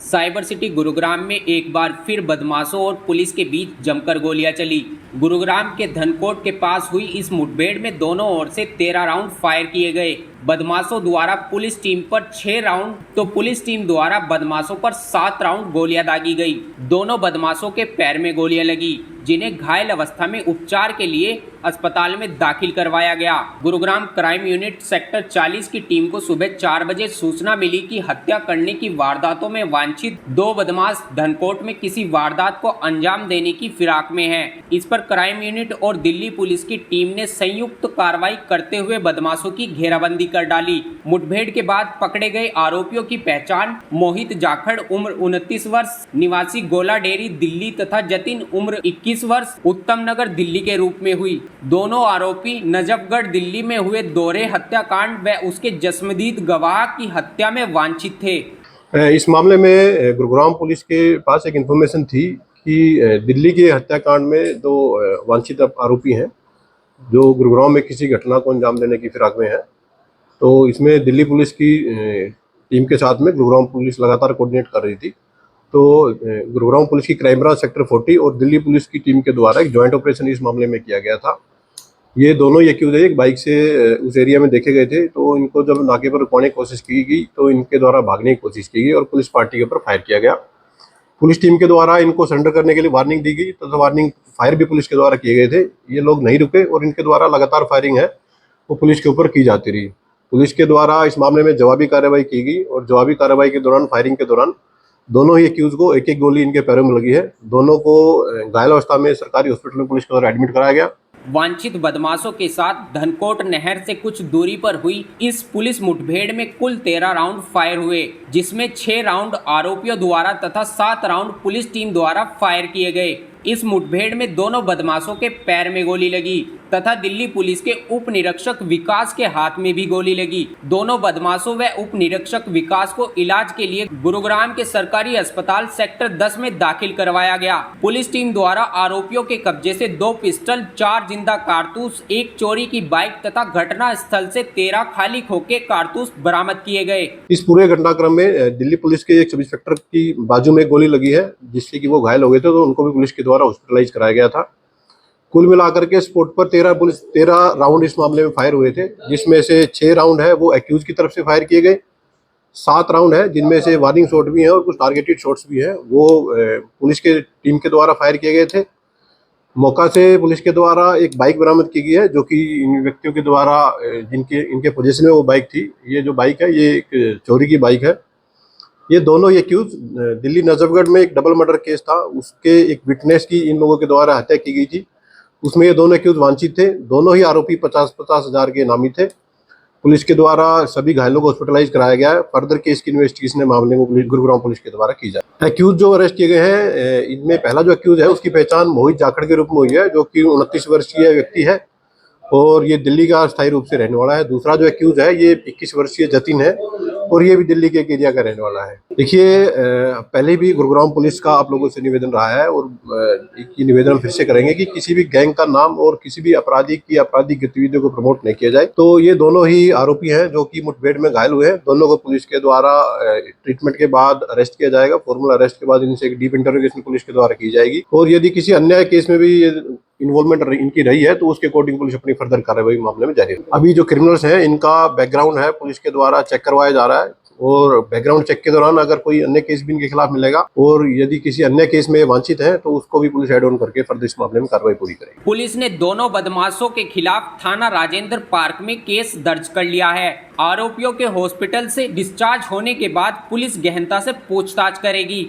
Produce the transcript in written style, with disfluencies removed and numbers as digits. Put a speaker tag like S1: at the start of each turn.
S1: Cyber city Gurugram में एक बार फिर बदमाशों और पुलिस के बीच जमकर गोलियां चली। गुरुग्राम के धनकोट के पास हुई इस मुठभेड़ में दोनों ओर से 13 राउंड फायर किए गए। बदमाशों द्वारा पुलिस टीम पर 6 राउंड तो पुलिस टीम द्वारा बदमाशों पर 7 राउंड गोलियां दागी गई। दोनों बदमाशों के पैर में गोलियां लगी, जिन्हें घायल अवस्था में उपचार के लिए अस्पताल में दाखिल करवाया गया। गुरुग्राम क्राइम यूनिट सेक्टर 40 की टीम को सुबह 4 बजे सूचना मिली कि हत्या करने की वारदातों में वांछित 2 बदमाश धनकोट में किसी वारदात को अंजाम देने की फिराक में हैं। इस पर क्राइम यूनिट और दिल्ली पुलिस की टीम ने संयुक्त कार्रवाई करते हुए बदमाशों की घेराबंदी कर डाली। मुठभेड़ के बाद पकड़े गए आरोपियों की पहचान मोहित जाखड़ उम्र 29 वर्ष निवासी गोला डेरी दिल्ली तथा जतिन उम्र 21 वर्ष उत्तम नगर दिल्ली के रूप में हुई। दोनों आरोपी नजफगढ़ दिल्ली में हुए दोहरे हत्याकांड व उसके जस्मदीद गवाह की हत्या में वांछित थे।
S2: इस मामले में गुरुग्राम पुलिस के पास एक इन्फॉर्मेशन थी कि दिल्ली के हत्याकांड में 2 वांछित आरोपी हैं जो गुरुग्राम में किसी घटना को अंजाम देने की फिराक में है। तो इसमें दिल्ली पुलिस की टीम के साथ में गुरुग्राम पुलिस लगातार कोऑर्डिनेट कर रही थी। तो गुरुग्राम पुलिस की क्राइम ब्रांच सेक्टर 40 और दिल्ली पुलिस की टीम के द्वारा एक जॉइंट ऑपरेशन इस मामले में किया गया था। ये दोनों एक्यूज एक बाइक से उस एरिया में देखे गए थे। तो इनको जब नाके पर रुकवाने की कोशिश की गई तो इनके द्वारा भागने की कोशिश की गई और पुलिस पार्टी के ऊपर फायर किया गया। पुलिस टीम के द्वारा इनको सरेंडर करने के लिए वार्निंग दी गई, तो वार्निंग फायर भी पुलिस के द्वारा किए गए थे। ये लोग नहीं रुके और इनके द्वारा लगातार फायरिंग है वो पुलिस के ऊपर की जाती रही। पुलिस के द्वारा इस मामले में जवाबी कार्रवाई की गई और जवाबी कार्रवाई के दौरान फायरिंग के दौरान दोनों ही एक्यूज को एक गोली इनके पैरों में लगी है। दोनों को घायल अवस्था में सरकारी हॉस्पिटल में पुलिस के द्वारा एडमिट कराया गया।
S1: वांछित बदमाशों के साथ धनकोट नहर से कुछ दूरी पर हुई इस पुलिस मुठभेड़ में कुल 13 राउंड फायर हुए, जिसमें 6 राउंड आरोपियों द्वारा तथा 7 राउंड पुलिस टीम द्वारा फायर किए गए। इस मुठभेड़ में दोनों बदमाशों के पैर में गोली लगी तथा दिल्ली पुलिस के उप निरीक्षक विकास के हाथ में भी गोली लगी। दोनों बदमाशों व उप निरीक्षक विकास को इलाज के लिए गुरुग्राम के सरकारी अस्पताल सेक्टर 10 में दाखिल करवाया गया। पुलिस टीम द्वारा आरोपियों के कब्जे से 2 पिस्टल, 4 जिंदा कारतूस, 1 चोरी की बाइक तथा घटना स्थल से 13 खाली खोखे कारतूस बरामद किए गए।
S2: इस पूरे घटनाक्रम में दिल्ली पुलिस के एक सब इंस्पेक्टर की बाजू में गोली लगी है, जिससे कि वो घायल हो गए थे। तो उनको भी पुलिस के द्वारा हॉस्पिटलाइज कराया गया था। कुल मिलाकर के स्पॉट पर 13 राउंड इस मामले में फायर हुए थे, जिसमें से 6 राउंड है वो एक्यूज की तरफ से फायर किए गए। 7 राउंड है जिनमें से वार्निंग शॉट भी है और कुछ टारगेटेड शॉट्स भी हैं, वो पुलिस के टीम के द्वारा फायर किए गए थे। मौका से पुलिस के द्वारा एक बाइक बरामद की गई है, जो कि इन व्यक्तियों के द्वारा इनके पोजीशन में वो बाइक थी। ये जो बाइक है ये एक चोरी की बाइक है। ये दोनों एक्यूज दिल्ली नजफगढ़ में एक डबल मर्डर केस था, उसके एक विटनेस की इन लोगों के द्वारा हत्या की गई थी। उसमें ये दोनों एक्यूज वांछित थे। दोनों ही आरोपी 50-50 हज़ार के इनामी थे। पुलिस के द्वारा सभी घायलों को हॉस्पिटलाइज कराया गया है। फर्दर केस की इन्वेस्टिगेशन मामले को गुरुग्राम पुलिस के द्वारा की जाए। एक्यूज जो अरेस्ट किए गए हैं, इनमें पहला जो एक्यूज है उसकी पहचान मोहित जाखड़ के रूप में हुई है, जो कि 29 वर्षीय व्यक्ति है और ये दिल्ली का स्थायी रूप से रहने वाला है। दूसरा जो एक्यूज है ये 21 वर्षीय जतिन है और ये भी दिल्ली के एक एरिया का रहने वाला है। देखिए, पहले भी गुरुग्राम पुलिस का आप लोगों से निवेदन रहा है और एक निवेदन हम फिर से करेंगे कि किसी भी गैंग का नाम और किसी भी अपराधी की आपराधिक गतिविधियों को प्रमोट नहीं किया जाए। तो ये दोनों ही आरोपी हैं जो कि मुठभेड़ में घायल हुए हैं। दोनों को पुलिस के द्वारा ट्रीटमेंट के बाद अरेस्ट किया जाएगा। फॉर्मल अरेस्ट के बाद इनसे एक डीप इंटरोगेशन पुलिस के द्वारा की जाएगी और यदि किसी अन्य केस में भी इन्वॉल्वमेंट इनकी रही है तो उसके अकॉर्डिंग पुलिस अपनी फर्दर कार्रवाई मामले में जारी है। अभी जो क्रिमिनल्स हैं इनका बैकग्राउंड है पुलिस के द्वारा चेक करवाया जा रहा है और बैकग्राउंड चेक के दौरान अगर कोई अन्य केस भी इनके खिलाफ मिलेगा और यदि किसी अन्य केस में वांछित है तो उसको भी पुलिस एड ऑन करके फर्दर इस मामले में कार्रवाई पूरी करेगी।
S1: पुलिस ने दोनों बदमाशों के खिलाफ थाना राजेंद्र पार्क में केस दर्ज कर लिया है। आरोपियों के हॉस्पिटल से डिस्चार्ज होने के बाद पुलिस गहनता से पूछताछ करेगी।